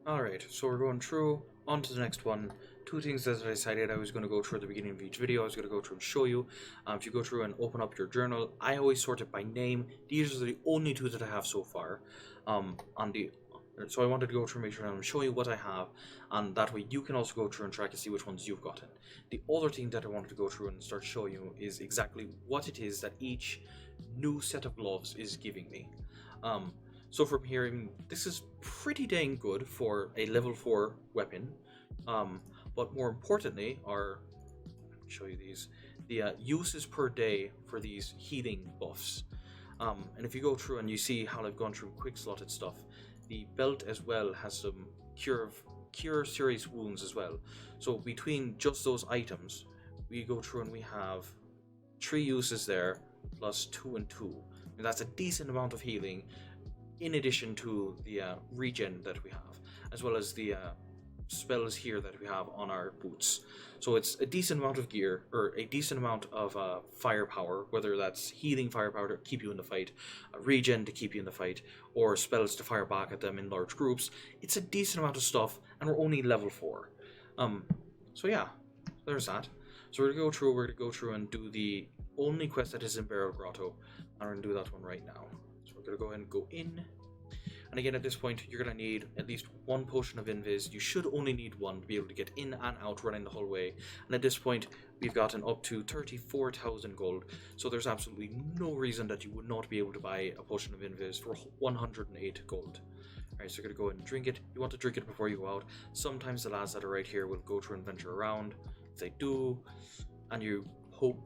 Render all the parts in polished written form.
Alright, so we're going through, on to the next one. Two things that I decided I was going to go through at the beginning of each video. I was going to go through and show you. If you go through and open up your journal, I always sort it by name. These are the only two that I have so far. So I wanted to go through and make sure I'm showing you what I have, and that way you can also go through and track and see which ones you've gotten. The other thing that I wanted to go through and start showing you is exactly what it is that each new set of gloves is giving me. So from here, I mean, this is pretty dang good for a level 4 weapon. But more importantly, show you these, the uses per day for these healing buffs. And if you go through and you see how I've gone through quick slotted stuff, the belt as well has some cure serious wounds as well. So between just those items, we go through and we have 3 uses there, plus 2 and 2. And that's a decent amount of healing, in addition to the regen that we have, as well as the spells here that we have on our boots. So it's a decent amount of gear, or a decent amount of firepower, whether that's healing firepower to keep you in the fight, regen to keep you in the fight, or spells to fire back at them in large groups. It's a decent amount of stuff, and we're only level 4. So yeah, there's that. So we're going to go through and do the only quest that is in Barrow Grotto, and we're going to do that one right now. Going to go ahead and go in, and again at this point you're going to need at least 1 potion of invis. You should only need 1 to be able to get in and out running the whole way, and at this point we've gotten up to 34,000 gold, so there's absolutely no reason that you would not be able to buy a potion of invis for 108 gold. Alright, so you're going to go ahead and drink it. You want to drink it before you go out. Sometimes the lads that are right here will go through and venture around. If they do, and you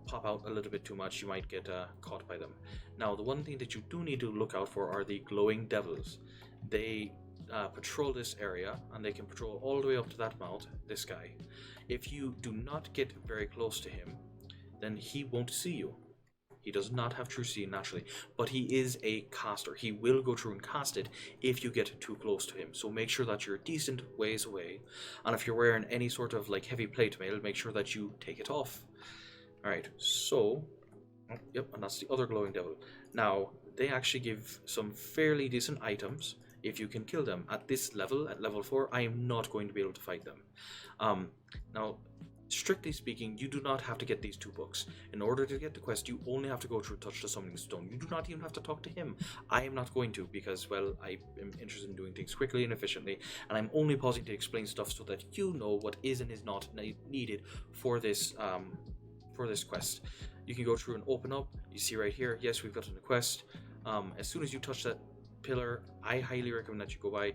pop out a little bit too much, you might get caught by them. Now, the one thing that you do need to look out for are the glowing devils. They patrol this area, and they can patrol all the way up to that mount, this guy. If you do not get very close to him, then he won't see you. He does not have true seeing naturally, but he is a caster. He will go through and cast it if you get too close to him. So make sure that you're a decent ways away, and if you're wearing any sort of like heavy plate mail, make sure that you take it off. Alright, so, yep, and that's the other glowing devil. Now, they actually give some fairly decent items if you can kill them. At this level, at level 4, I am not going to be able to fight them. Now, strictly speaking, you do not have to get these 2 books. In order to get the quest, you only have to go through Touch the Summoning Stone. You do not even have to talk to him. I am not going to, because, well, I am interested in doing things quickly and efficiently, and I'm only pausing to explain stuff so that you know what is and is not needed for this quest. You can go through and open up. You see right here, yes, we've gotten a quest. As soon as you touch that pillar, I highly recommend that you go by.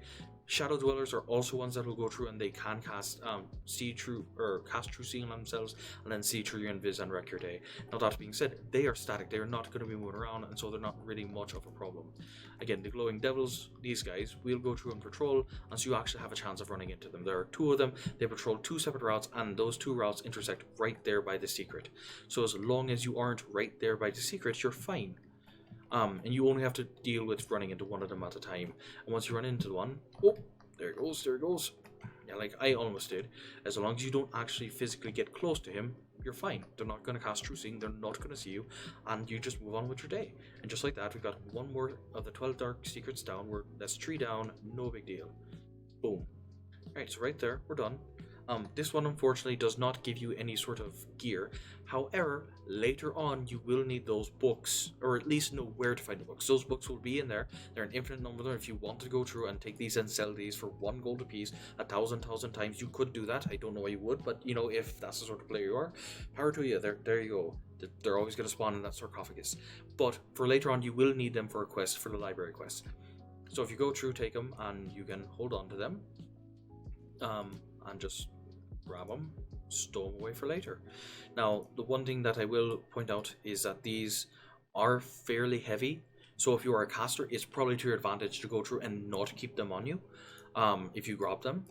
Shadow Dwellers are also ones that will go through and they can cast cast True Seeing on themselves, and then see through your invis and wreck your day. Now, that being said, they are static. They are not going to be moving around, and so they're not really much of a problem. Again, the glowing devils, these guys, will go through and patrol, and so you actually have a chance of running into them. There are 2 of them. They patrol 2 separate routes, and those 2 routes intersect right there by the secret. So as long as you aren't right there by the secret, you're fine. And you only have to deal with running into one of them at a time. And once you run into one, oh, there it goes. Yeah, like I almost did. As long as you don't actually physically get close to him, you're fine. They're not going to cast True Seeing, they're not going to see you, and you just move on with your day. And just like that, we've got 1 more of the 12 dark secrets down. That's 3 down, no big deal. Boom. Alright, so right there, we're done. This one unfortunately does not give you any sort of gear. However, later on you will need those books, or at least know where to find the books. Those books will be in there. They're an infinite number there. If you want to go through and take these and sell these for 1 gold a piece 1,000 times, you could do that. I don't know why you would, but you know, if that's the sort of player you are, power to you. There you go. They're always going to spawn in that sarcophagus. But for later on, you will need them for a quest, for the library quest. So if you go through, take them, and you can hold on to them, and just grab them, stow them away for later. Now, the one thing that I will point out is that these are fairly heavy, so if you are a caster, it's probably to your advantage to go through and not keep them on you if you grab them.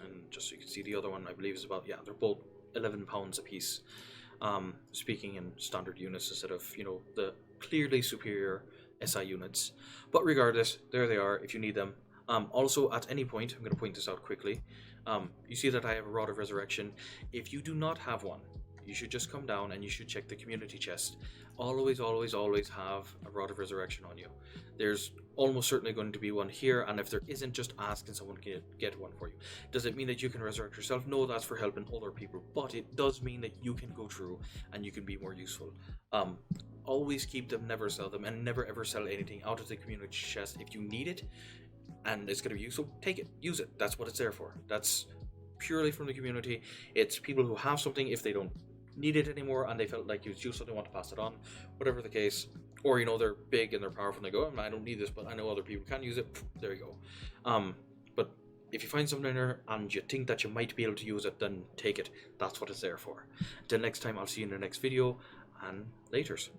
And just so you can see, the other one I believe is about, yeah, they're both 11 pounds a piece, speaking in standard units instead of, you know, the clearly superior SI units. But regardless, there they are if you need them. Also, at any point, I'm going to point this out quickly, you see that I have a Rod of Resurrection. If you do not have one, You should just come down and you should check the community chest. Always, always, always have a Rod of Resurrection on you. There's almost certainly going to be one here, and if there isn't, just ask and someone can get one for you. Does it mean that you can resurrect yourself? No, that's for helping other people, but it does mean that you can go through and you can be more useful. Always keep them, never sell them, and never ever sell anything out of the community chest. If you need it and it's going to be useful, take it, use it. That's what it's there for. That's purely from the community. It's people who have something, if they don't need it anymore and they felt like it was useful, they want to pass it on, whatever the case. Or, you know, they're big and they're powerful and they go, I don't need this, but I know other people can use it. There you go. But if you find something in there and you think that you might be able to use it, then take it. That's what it's there for. Until next time, I'll see you in the next video, and laters.